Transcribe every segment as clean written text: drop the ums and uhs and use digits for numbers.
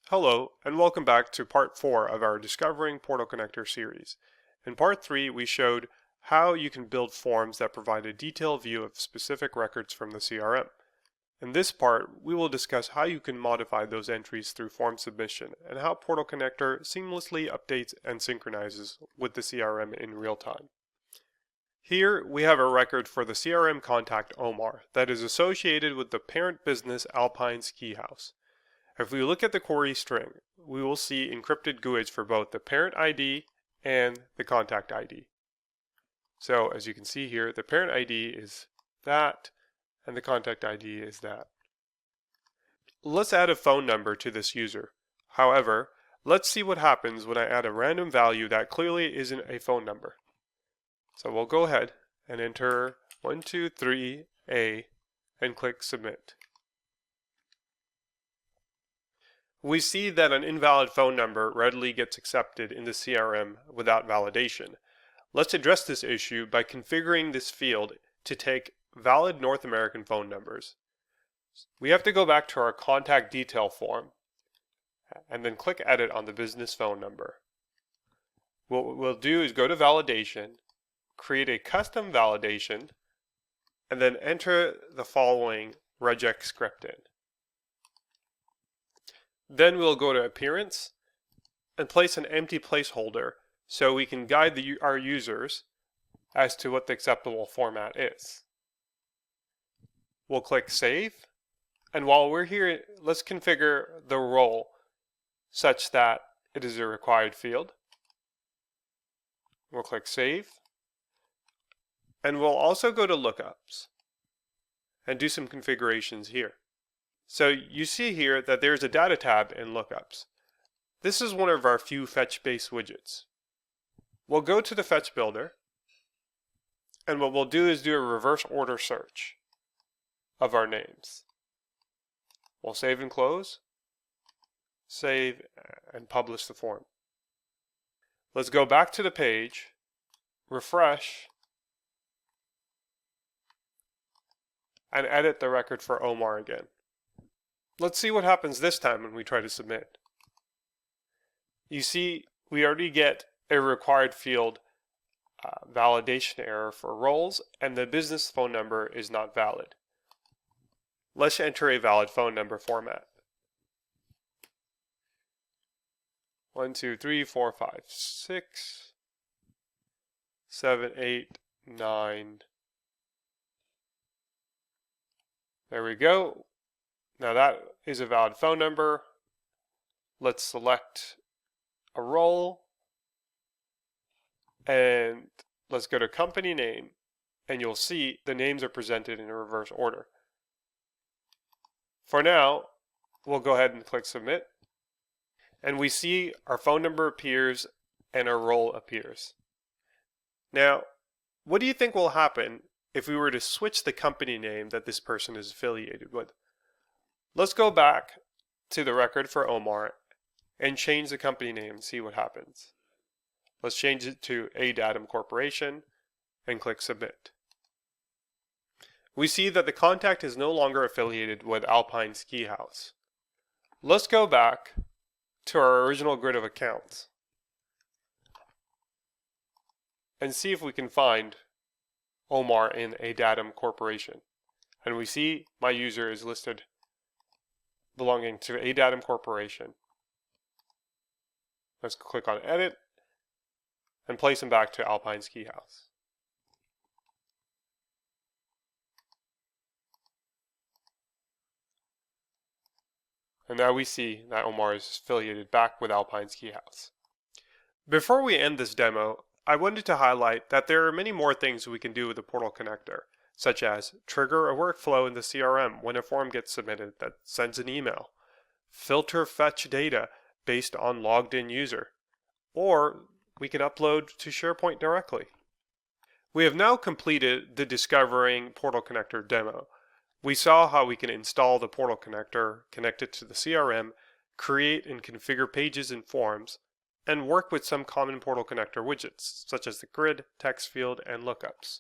Hello, and welcome back to part 4 of our Discovering Portal Connector series. In part 3, we showed how you can build forms that provide a detailed view of specific records from the CRM. In this part, we will discuss how you can modify those entries through form submission and how Portal Connector seamlessly updates and synchronizes with the CRM in real time. Here, we have a record for the CRM contact Omar that is associated with the parent business Alpine Ski House. If we look at the query string, we will see encrypted GUIDs for both the parent ID and the contact ID. So as you can see here, the parent ID is that, and the contact ID is that. Let's add a phone number to this user. However, let's see what happens when I add a random value that clearly isn't a phone number. So we'll go ahead and enter 123A and click Submit. We see that an invalid phone number readily gets accepted in the CRM without validation. Let's address this issue by configuring this field to take valid North American phone numbers. We have to go back to our contact detail form and then click Edit on the business phone number. What we'll do is go to Validation, create a custom validation, and then enter the following regex script in. Then we'll go to Appearance and place an empty placeholder so we can guide our users as to what the acceptable format is. We'll click Save, and while we're here, let's configure the role such that it is a required field. We'll click Save, and we'll also go to Lookups and do some configurations here. So you see here that there's a data tab in Lookups. This is one of our few fetch-based widgets. We'll go to the Fetch Builder, and what we'll do is do a reverse order search of our names. We'll save and close, save, and publish the form. Let's go back to the page, refresh, and edit the record for Omar again. Let's see what happens this time when we try to submit. You see, we already get a required field validation error for roles, and the business phone number is not valid. Let's enter a valid phone number format. 1, 2, 3, 4, 5, 6, 7, 8, 9. There we go. Now that is a valid phone number. Let's select a role and let's go to company name, and you'll see the names are presented in a reverse order. For now, we'll go ahead and click Submit, and we see our phone number appears and our role appears. Now, what do you think will happen if we were to switch the company name that this person is affiliated with? Let's go back to the record for Omar and change the company name and see what happens. Let's change it to Datum Corporation and click Submit. We see that the contact is no longer affiliated with Alpine Ski House. Let's go back to our original grid of accounts and see if we can find Omar in Datum Corporation. And we see my user is listed belonging to Datum Corporation. Let's click on Edit and place him back to Alpine Ski House. And now we see that Omar is affiliated back with Alpine Ski House. Before we end this demo, I wanted to highlight that there are many more things we can do with the Portal Connector, such as trigger a workflow in the CRM when a form gets submitted that sends an email, filter fetch data based on logged in user, or we can upload to SharePoint directly. We have now completed the Discovering Portal Connector demo. We saw how we can install the Portal Connector, connect it to the CRM, create and configure pages and forms, and work with some common Portal Connector widgets, such as the grid, text field, and lookups.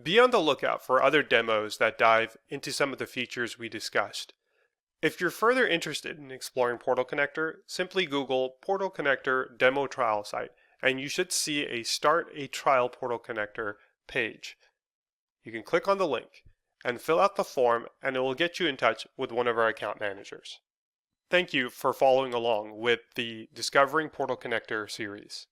Be on the lookout for other demos that dive into some of the features we discussed. If you're further interested in exploring Portal Connector, simply Google Portal Connector Demo Trial Site, and you should see a Start a Trial Portal Connector page. You can click on the link and fill out the form, and it will get you in touch with one of our account managers. Thank you for following along with the Discovering Portal Connector series.